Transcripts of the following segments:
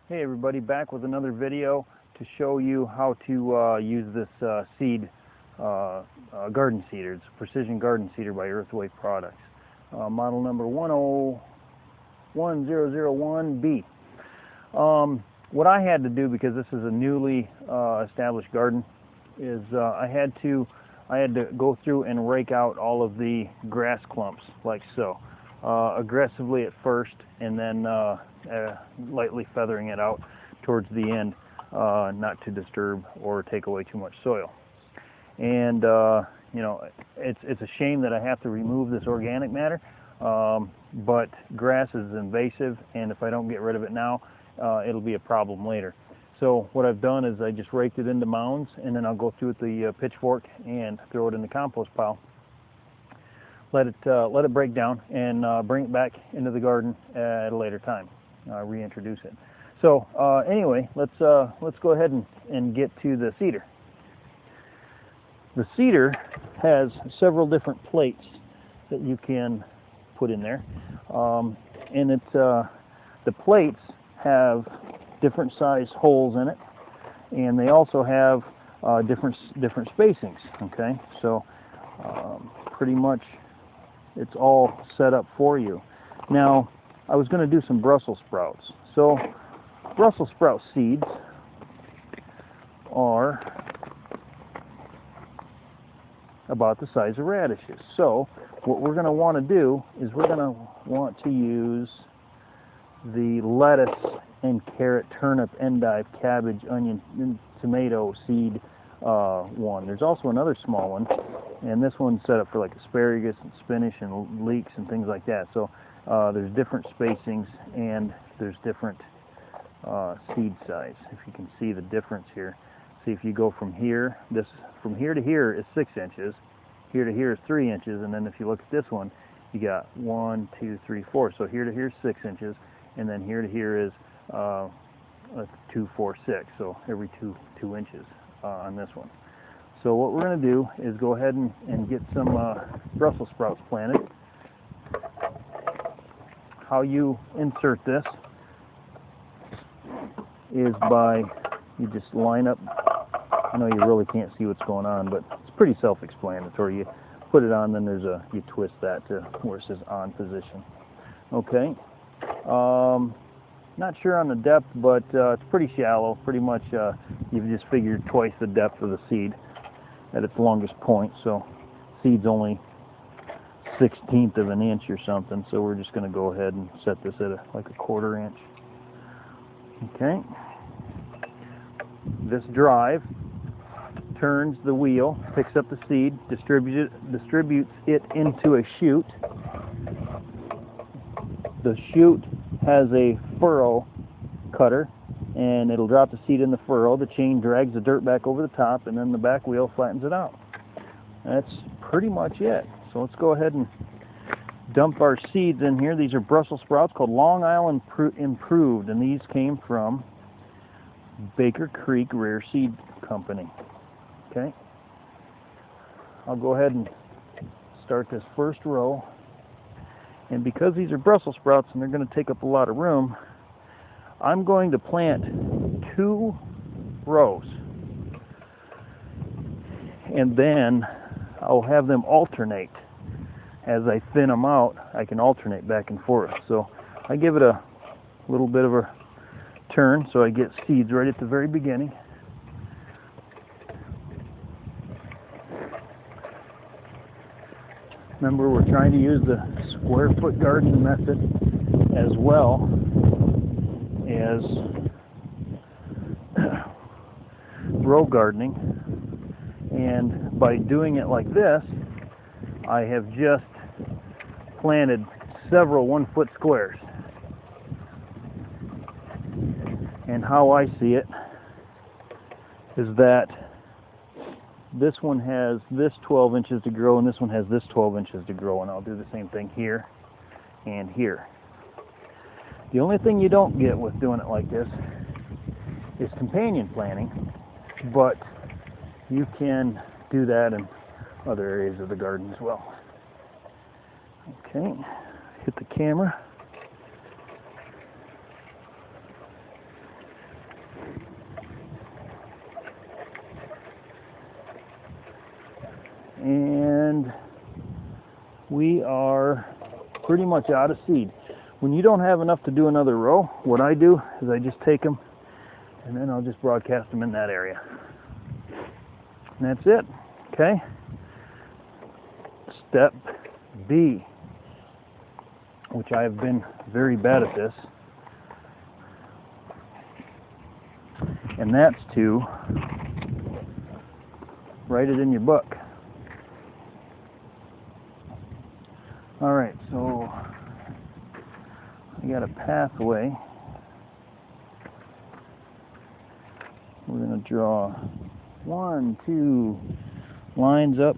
Hey everybody, back with another video to show you how to use this garden seeder. It's a precision garden seeder by EarthWay products. Model number 101001B. What I had to do, because this is a newly established garden, is I had to go through and rake out all of the grass clumps like so. Aggressively at first, and then lightly feathering it out towards the end, not to disturb or take away too much soil. And you know, it's a shame that I have to remove this organic matter, but grass is invasive, and if I don't get rid of it now, it'll be a problem later. So what I've done is I just raked it into mounds, and then I'll go through with the pitchfork and throw it in the compost pile. Let it break down and bring it back into the garden at a later time. Reintroduce it. So anyway, let's go ahead and get to the seeder. The seeder has several different plates that you can put in there, and the plates have different size holes in it, and they also have different spacings. Okay, so pretty much it's all set up for you. Now, I was going to do some Brussels sprouts. So, Brussels sprout seeds are about the size of radishes. So, what we're going to want to do is we're going to want to use the lettuce and carrot, turnip, endive, cabbage, onion, and tomato seed one. There's also another small one, and this one's set up for like asparagus and spinach and leeks and things like that. So there's different spacings, and there's different seed size. If you can see the difference here. See, if you go from here, from here to here is 6 inches, here to here is 3 inches, and then if you look at this one, you got 1, 2, 3, 4. So here to here is 6 inches, and then here to here is 2, 4, 6. So every 2 inches on this one. So what we're going to do is go ahead and get some Brussels sprouts planted. How you insert this is by, you just line up. I know you really can't see what's going on, but it's pretty self-explanatory. You put it on, then you twist that to where it says on position. Okay. Not sure on the depth, but it's pretty shallow. Pretty much you've just figured twice the depth of the seed at its longest point. So seed's only 1/16 of an inch or something. So we're just going to go ahead and set this at like a 1/4 inch. Okay. This drive turns the wheel, picks up the seed, distributes it into a chute. The chute has a furrow cutter, and it'll drop the seed in the furrow. The chain drags the dirt back over the top, and then the back wheel flattens it out. That's pretty much it. So let's go ahead and dump our seeds in here. These are Brussels sprouts called Long Island Improved, and these came from Baker Creek Rare Seed Company. Okay, I'll go ahead and start this first row. And because these are Brussels sprouts and they're going to take up a lot of room, I'm going to plant 2 rows. And then I'll have them alternate. As I thin them out, I can alternate back and forth. So I give it a little bit of a turn so I get seeds right at the very beginning. Remember, we're trying to use the square foot garden method as well as row gardening. And by doing it like this, I have just planted several 1-foot squares. And how I see it is that this one has this 12 inches to grow, and this one has this 12 inches to grow, and I'll do the same thing here and here. The only thing you don't get with doing it like this is companion planting, but you can do that in other areas of the garden as well. Okay, hit the camera. we are pretty much out of seed. When you don't have enough to do another row, what I do is I just take them and then I'll just broadcast them in that area. And that's it, okay? Step B, which I have been very bad at this, and that's to write it in your book. Alright, so I got a pathway. We're going to draw 1, 2 lines up.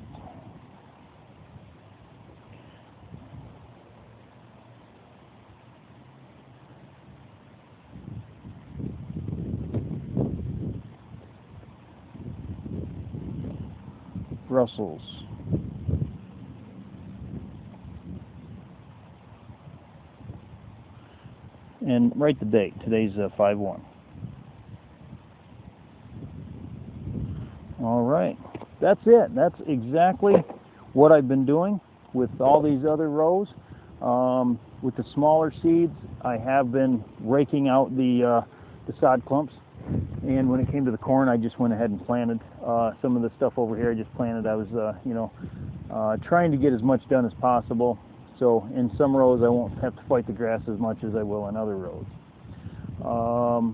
Brussels. And write the date. Today's 5/1. All right. That's it. That's exactly what I've been doing with all these other rows. With the smaller seeds, I have been raking out the sod clumps. And when it came to the corn, I just went ahead and planted. Some of the stuff over here I just planted. I was, trying to get as much done as possible. So in some rows I won't have to fight the grass as much as I will in other rows. All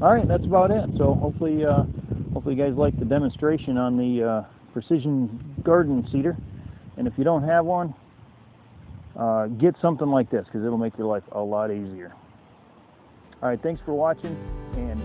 right, that's about it. So hopefully you guys like the demonstration on the Precision Garden Seeder. And if you don't have one, get something like this because it'll make your life a lot easier. All right, thanks for watching, and